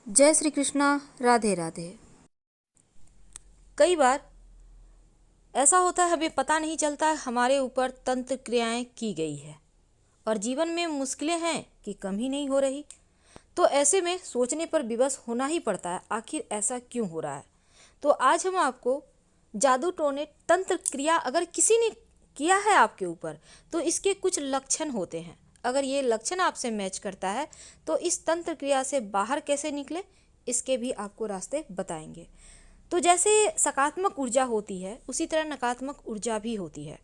जय श्री कृष्णा। राधे राधे। कई बार ऐसा होता है हमें पता नहीं चलता हमारे ऊपर तंत्र क्रियाएं की गई है और जीवन में मुश्किलें हैं कि कम ही नहीं हो रही। तो ऐसे में सोचने पर विवश होना ही पड़ता है, आखिर ऐसा क्यों हो रहा है। तो आज हम आपको जादू टोने तंत्र क्रिया अगर किसी ने किया है आपके ऊपर तो इसके कुछ लक्षण होते हैं। अगर ये लक्षण आपसे मैच करता है तो इस तंत्र क्रिया से बाहर कैसे निकले इसके भी आपको रास्ते बताएंगे। तो जैसे सकारात्मक ऊर्जा होती है उसी तरह नकारात्मक ऊर्जा भी होती है।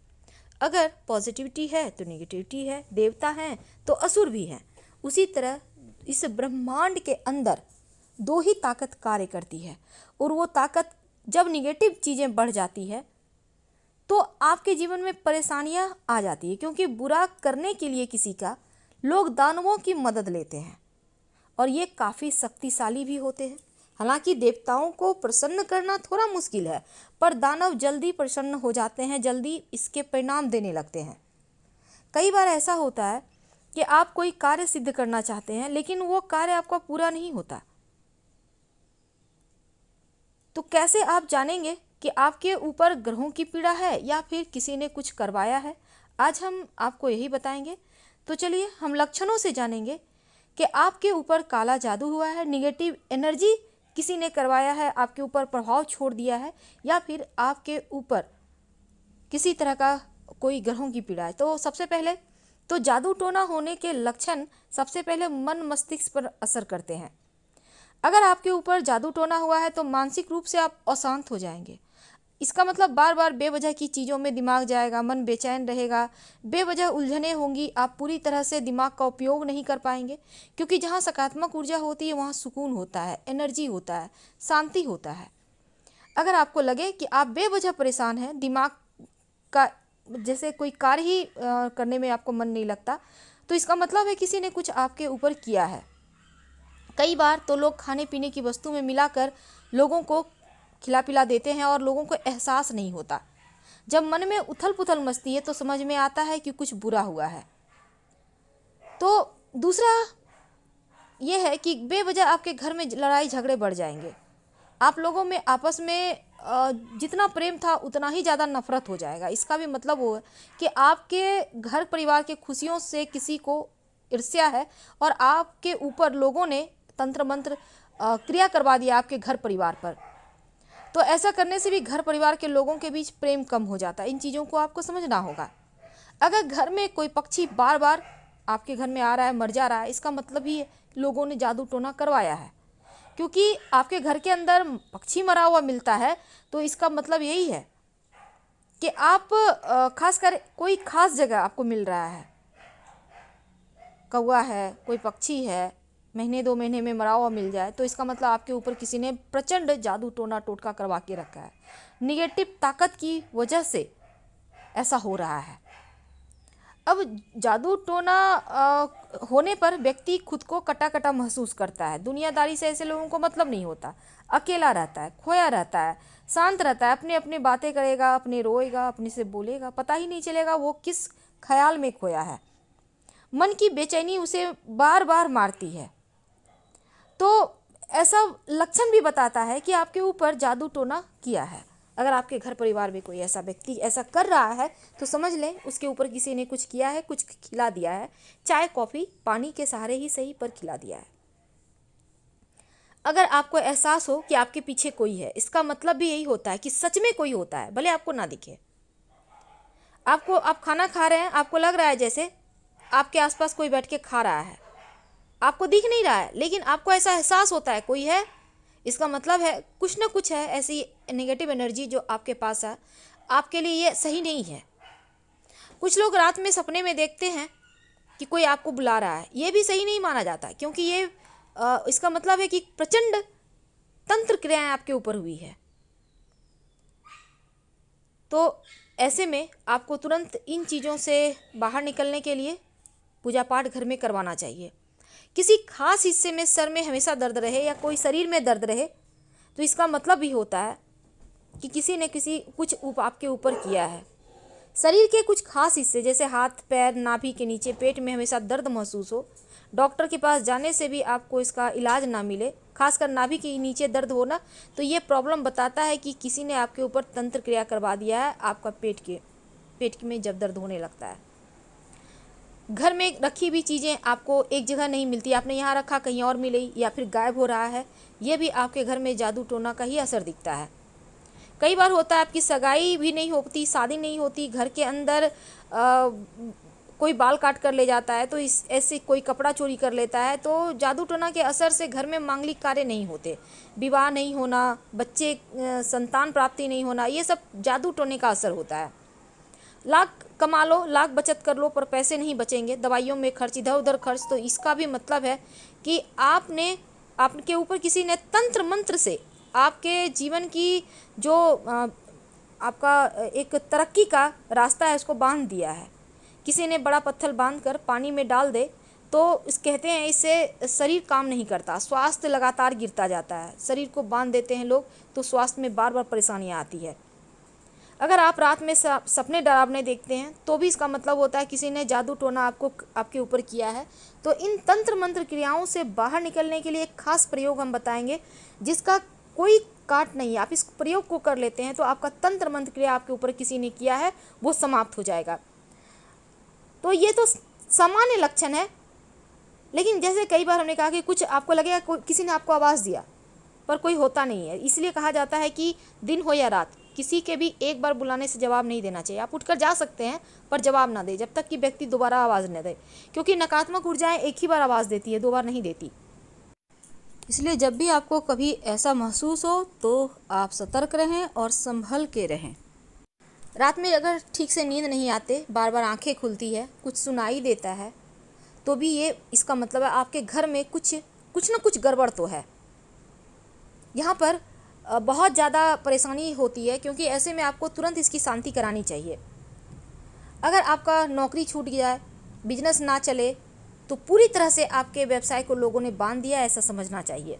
अगर पॉजिटिविटी है तो नेगेटिविटी है, देवता हैं तो असुर भी हैं। उसी तरह इस ब्रह्मांड के अंदर दो ही ताकत कार्य करती है और वो ताकत जब निगेटिव चीज़ें बढ़ जाती है तो आपके जीवन में परेशानियां आ जाती है, क्योंकि बुरा करने के लिए किसी का लोग दानवों की मदद लेते हैं और ये काफ़ी शक्तिशाली भी होते हैं। हालांकि देवताओं को प्रसन्न करना थोड़ा मुश्किल है, पर दानव जल्दी प्रसन्न हो जाते हैं, जल्दी इसके परिणाम देने लगते हैं। कई बार ऐसा होता है कि आप कोई कार्य सिद्ध करना चाहते हैं लेकिन वो कार्य आपका पूरा नहीं होता। तो कैसे आप जानेंगे कि आपके ऊपर ग्रहों की पीड़ा है या फिर किसी ने कुछ करवाया है? आज हम आपको यही बताएंगे। तो चलिए हम लक्षणों से जानेंगे कि आपके ऊपर काला जादू हुआ है, निगेटिव एनर्जी किसी ने करवाया है, आपके ऊपर प्रभाव छोड़ दिया है, या फिर आपके ऊपर किसी तरह का कोई ग्रहों की पीड़ा है। तो सबसे पहले तो जादू टोना होने के लक्षण सबसे पहले मन मस्तिष्क पर असर करते हैं। अगर आपके ऊपर जादू टोना हुआ है तो मानसिक रूप से आप अशांत हो जाएंगे। इसका मतलब बार बार बेवजह की चीज़ों में दिमाग जाएगा, मन बेचैन रहेगा, बेवजह उलझने होंगी, आप पूरी तरह से दिमाग का उपयोग नहीं कर पाएंगे। क्योंकि जहाँ सकारात्मक ऊर्जा होती है वहाँ सुकून होता है, एनर्जी होता है, शांति होता है। अगर आपको लगे कि आप बेवजह परेशान हैं, दिमाग का जैसे कोई कार्य ही करने में आपको मन नहीं लगता, तो इसका मतलब है किसी ने कुछ आपके ऊपर किया है। कई बार तो लोग खाने पीने की वस्तु में मिलाकर लोगों को खिला पिला देते हैं और लोगों को एहसास नहीं होता। जब मन में उथल पुथल मचती है तो समझ में आता है कि कुछ बुरा हुआ है। तो दूसरा यह है कि बेवजह आपके घर में लड़ाई झगड़े बढ़ जाएंगे। आप लोगों में आपस में जितना प्रेम था उतना ही ज़्यादा नफरत हो जाएगा। इसका भी मतलब वो है कि आपके घर परिवार के खुशियों से किसी को ईर्ष्या है और आपके ऊपर लोगों ने तंत्र मंत्र क्रिया करवा दिया आपके घर परिवार पर। तो ऐसा करने से भी घर परिवार के लोगों के बीच प्रेम कम हो जाता है। इन चीज़ों को आपको समझना होगा। अगर घर में कोई पक्षी बार बार आपके घर में आ रहा है, मर जा रहा है, इसका मतलब ही लोगों ने जादू टोना करवाया है। क्योंकि आपके घर के अंदर पक्षी मरा हुआ मिलता है तो इसका मतलब यही है कि आप खासकर कोई खास जगह आपको मिल रहा है, कौवा है, कोई पक्षी है, महीने 2 महीने में मरा हुआ मिल जाए तो इसका मतलब आपके ऊपर किसी ने प्रचंड जादू टोना टोटका करवा के रखा है। निगेटिव ताकत की वजह से ऐसा हो रहा है। अब जादू टोना होने पर व्यक्ति खुद को कटा कटा महसूस करता है। दुनियादारी से ऐसे लोगों को मतलब नहीं होता, अकेला रहता है, खोया रहता है, शांत रहता है, अपने अपने बातें करेगा, अपने रोएगा, अपने से बोलेगा, पता ही नहीं चलेगा वो किस ख्याल में खोया है। मन की बेचैनी उसे बार बार मारती है। तो ऐसा लक्षण भी बताता है कि आपके ऊपर जादू टोना किया है। अगर आपके घर परिवार में कोई ऐसा व्यक्ति ऐसा कर रहा है तो समझ लें उसके ऊपर किसी ने कुछ किया है, कुछ खिला दिया है, चाय कॉफ़ी पानी के सहारे ही सही पर खिला दिया है। अगर आपको एहसास हो कि आपके पीछे कोई है, इसका मतलब भी यही होता है कि सच में कोई होता है, भले आपको ना दिखे। आप खाना खा रहे हैं, आपको लग रहा है जैसे आपके आसपास कोई बैठ के खा रहा है, आपको दिख नहीं रहा है लेकिन आपको ऐसा एहसास होता है कोई है। इसका मतलब है कुछ ना कुछ है, ऐसी नेगेटिव एनर्जी जो आपके पास है, आपके लिए ये सही नहीं है। कुछ लोग रात में सपने में देखते हैं कि कोई आपको बुला रहा है, ये भी सही नहीं माना जाता, क्योंकि ये इसका मतलब है कि प्रचंड तंत्र क्रियाएं आपके ऊपर हुई है। तो ऐसे में आपको तुरंत इन चीज़ों से बाहर निकलने के लिए पूजा पाठ घर में करवाना चाहिए। किसी खास हिस्से में सर में हमेशा दर्द रहे या कोई शरीर में दर्द रहे तो इसका मतलब भी होता है कि किसी ने कुछ आपके ऊपर किया है। शरीर के कुछ खास हिस्से जैसे हाथ पैर, नाभि के नीचे, पेट में हमेशा दर्द महसूस हो, डॉक्टर के पास जाने से भी आपको इसका इलाज ना मिले, खासकर नाभि के नीचे दर्द होना, तो ये प्रॉब्लम बताता है कि किसी ने आपके ऊपर तंत्र क्रिया करवा दिया है। आपका पेट में जब दर्द होने लगता है, घर में रखी हुई चीज़ें आपको एक जगह नहीं मिलती, आपने यहाँ रखा कहीं और मिली, या फिर गायब हो रहा है, ये भी आपके घर में जादू टोना का ही असर दिखता है। कई बार होता है आपकी सगाई भी नहीं होती, शादी नहीं होती, घर के अंदर कोई बाल काट कर ले जाता है, तो इस ऐसे कोई कपड़ा चोरी कर लेता है, तो जादू टोना के असर से घर में मांगलिक कार्य नहीं होते, विवाह नहीं होना, बच्चे संतान प्राप्ति नहीं होना, ये सब जादू टोने का असर होता है। लाख कमा लो, लाख बचत कर लो, पर पैसे नहीं बचेंगे, दवाइयों में खर्च, इधर उधर खर्च, तो इसका भी मतलब है कि आपके ऊपर किसी ने तंत्र मंत्र से आपके जीवन की जो आपका एक तरक्की का रास्ता है उसको बांध दिया है। किसी ने बड़ा पत्थर बांध कर पानी में डाल दे तो कहते हैं इससे शरीर काम नहीं करता, स्वास्थ्य लगातार गिरता जाता है। शरीर को बांध देते हैं लोग तो स्वास्थ्य में बार बार परेशानियां आती है। अगर आप रात में सपने डरावने देखते हैं तो भी इसका मतलब होता है किसी ने जादू टोना आपके ऊपर किया है। तो इन तंत्र मंत्र क्रियाओं से बाहर निकलने के लिए एक खास प्रयोग हम बताएंगे, जिसका कोई काट नहीं है। आप इस प्रयोग को कर लेते हैं तो आपका तंत्र मंत्र क्रिया आपके ऊपर किसी ने किया है वो समाप्त हो जाएगा। तो ये तो सामान्य लक्षण है, लेकिन जैसे कई बार हमने कहा कि कुछ आपको लगेगा किसी ने आपको आवाज़ दिया, पर कोई होता नहीं है। इसलिए कहा जाता है कि दिन हो या रात किसी के भी एक बार बुलाने से जवाब नहीं देना चाहिए। आप उठकर जा सकते हैं पर जवाब ना दे जब तक कि व्यक्ति दोबारा आवाज़ न दे, क्योंकि नकारात्मक ऊर्जाएं एक ही बार आवाज़ देती है, दो बार नहीं देती। इसलिए जब भी आपको कभी ऐसा महसूस हो तो आप सतर्क रहें और संभल के रहें। रात में अगर ठीक से नींद नहीं आते, बार बार आंखें खुलती है, कुछ सुनाई देता है, तो भी ये इसका मतलब है आपके घर में कुछ न कुछ गड़बड़ तो है। यहाँ पर बहुत ज़्यादा परेशानी होती है, क्योंकि ऐसे में आपको तुरंत इसकी शांति करानी चाहिए। अगर आपका नौकरी छूट गया, बिजनेस ना चले, तो पूरी तरह से आपके व्यवसाय को लोगों ने बांध दिया, ऐसा समझना चाहिए।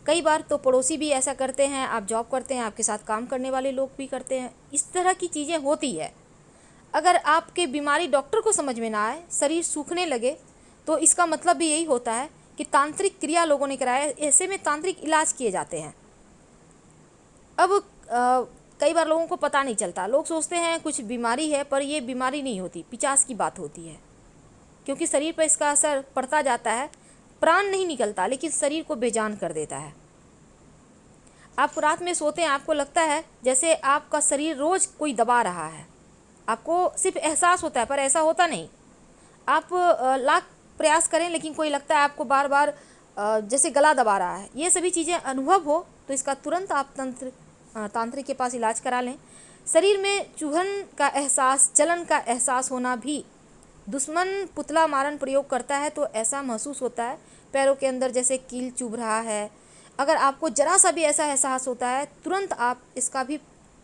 कई बार तो पड़ोसी भी ऐसा करते हैं, आप जॉब करते हैं, आपके साथ काम करने वाले लोग भी करते हैं, इस तरह की चीज़ें होती है। अगर आपके बीमारी डॉक्टर को समझ में ना आए, शरीर सूखने लगे, तो इसका मतलब भी यही होता है कि तांत्रिक क्रिया लोगों ने कराया। ऐसे में तांत्रिक इलाज किए जाते हैं। अब कई बार लोगों को पता नहीं चलता, लोग सोचते हैं कुछ बीमारी है, पर यह बीमारी नहीं होती, पिचास की बात होती है, क्योंकि शरीर पर इसका असर पड़ता जाता है। प्राण नहीं निकलता, लेकिन शरीर को बेजान कर देता है। आप रात में सोते हैं, आपको लगता है जैसे आपका शरीर रोज कोई दबा रहा है, आपको सिर्फ एहसास होता है, पर ऐसा होता नहीं। आप लाख प्रयास करें, लेकिन कोई लगता है आपको बार बार जैसे गला दबा रहा है। ये सभी चीज़ें अनुभव हो तो इसका तुरंत आप तांत्रिक के पास इलाज करा लें। शरीर में चुभन का एहसास, जलन का एहसास होना भी, दुश्मन पुतला मारन प्रयोग करता है तो ऐसा महसूस होता है। पैरों के अंदर जैसे कील चुभ रहा है, अगर आपको जरा सा भी ऐसा एहसास होता है, तुरंत आप इसका भी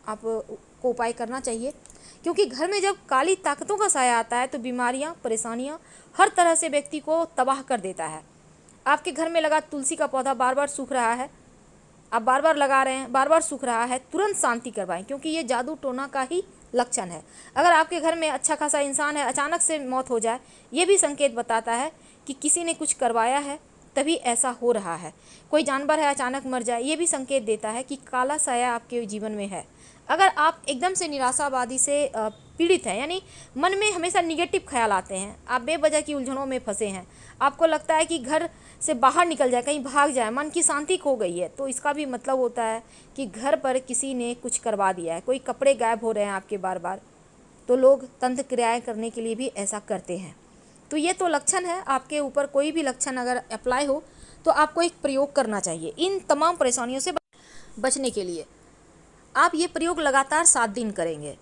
आपको उपाय करना चाहिए, क्योंकि घर में जब काली ताकतों का साया आता है तो बीमारियां, परेशानियां हर तरह से व्यक्ति को तबाह कर देता है। आपके घर में लगा तुलसी का पौधा बार बार सूख रहा है, आप बार बार लगा रहे हैं, बार बार सूख रहा है, तुरंत शांति करवाएं, क्योंकि ये जादू टोना का ही लक्षण है। अगर आपके घर में अच्छा खासा इंसान है, अचानक से मौत हो जाए, ये भी संकेत बताता है कि किसी ने कुछ करवाया है, तभी ऐसा हो रहा है। कोई जानवर है अचानक मर जाए, ये भी संकेत देता है कि काला साया आपके जीवन में है। अगर आप एकदम से निराशावादी से पीड़ित हैं, यानी मन में हमेशा निगेटिव ख्याल आते हैं, आप बेवजह की उलझनों में फंसे हैं, आपको लगता है कि घर से बाहर निकल जाए, कहीं भाग जाए, मन की शांति खो गई है, तो इसका भी मतलब होता है कि घर पर किसी ने कुछ करवा दिया है। कोई कपड़े गायब हो रहे हैं आपके बार बार, तो लोग तंत्र क्रियाएँ करने के लिए भी ऐसा करते हैं। तो ये तो लक्षण है। आपके ऊपर कोई भी लक्षण अगर अप्लाई हो तो आपको एक प्रयोग करना चाहिए इन तमाम परेशानियों से बचने के लिए। आप ये प्रयोग लगातार 7 दिन करेंगे।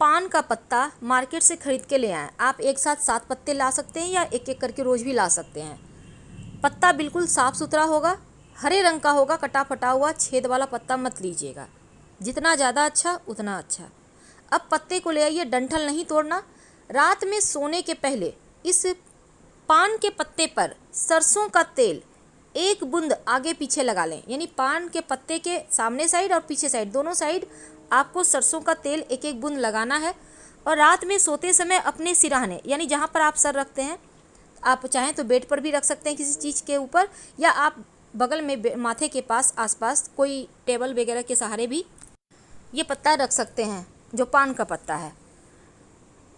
पान का पत्ता मार्केट से खरीद के ले आएँ। आप एक साथ 7 पत्ते ला सकते हैं या एक एक करके रोज़ भी ला सकते हैं। पत्ता बिल्कुल साफ़ सुथरा होगा, हरे रंग का होगा, कटा फटा हुआ छेद वाला पत्ता मत लीजिएगा, जितना ज़्यादा अच्छा उतना अच्छा। अब पत्ते को ले आइए, डंठल नहीं तोड़ना। रात में सोने के पहले इस पान के पत्ते पर सरसों का तेल 1 बूंद आगे पीछे लगा लें, यानी पान के पत्ते के सामने साइड और पीछे साइड, दोनों साइड आपको सरसों का तेल 1-1 बूंद लगाना है। और रात में सोते समय अपने सिरहाने, यानी जहाँ पर आप सर रखते हैं, आप चाहें तो बेड पर भी रख सकते हैं किसी चीज़ के ऊपर, या आप बगल में माथे के पास आसपास कोई टेबल वगैरह के सहारे भी ये पत्ता रख सकते हैं, जो पान का पत्ता है।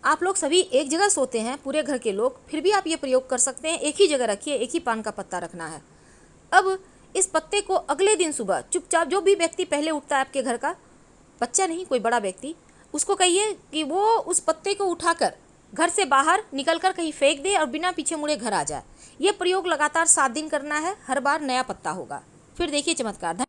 आप लोग सभी एक जगह सोते हैं, पूरे घर के लोग, फिर भी आप ये प्रयोग कर सकते हैं। एक ही जगह रखिए, एक ही पान का पत्ता रखना है। अब इस पत्ते को अगले दिन सुबह चुपचाप, जो भी व्यक्ति पहले उठता है आपके घर का, बच्चा नहीं कोई बड़ा व्यक्ति, उसको कहिए कि वो उस पत्ते को उठाकर घर से बाहर निकलकर कहीं फेंक दे और बिना पीछे मुड़े घर आ जाए। ये प्रयोग लगातार 7 दिन करना है, हर बार नया पत्ता होगा। फिर देखिए चमत्कार।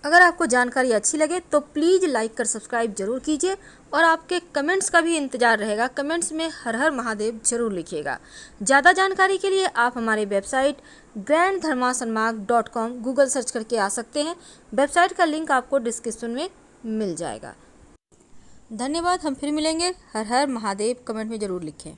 अगर आपको जानकारी अच्छी लगे तो प्लीज़ लाइक कर सब्सक्राइब जरूर कीजिए, और आपके कमेंट्स का भी इंतज़ार रहेगा। कमेंट्स में हर हर महादेव जरूर लिखिएगा। ज़्यादा जानकारी के लिए आप हमारे वेबसाइट granddharmasonmarg.com गूगल सर्च करके आ सकते हैं। वेबसाइट का लिंक आपको डिस्क्रिप्शन में मिल जाएगा। धन्यवाद। हम फिर मिलेंगे। हर हर महादेव कमेंट में ज़रूर लिखें।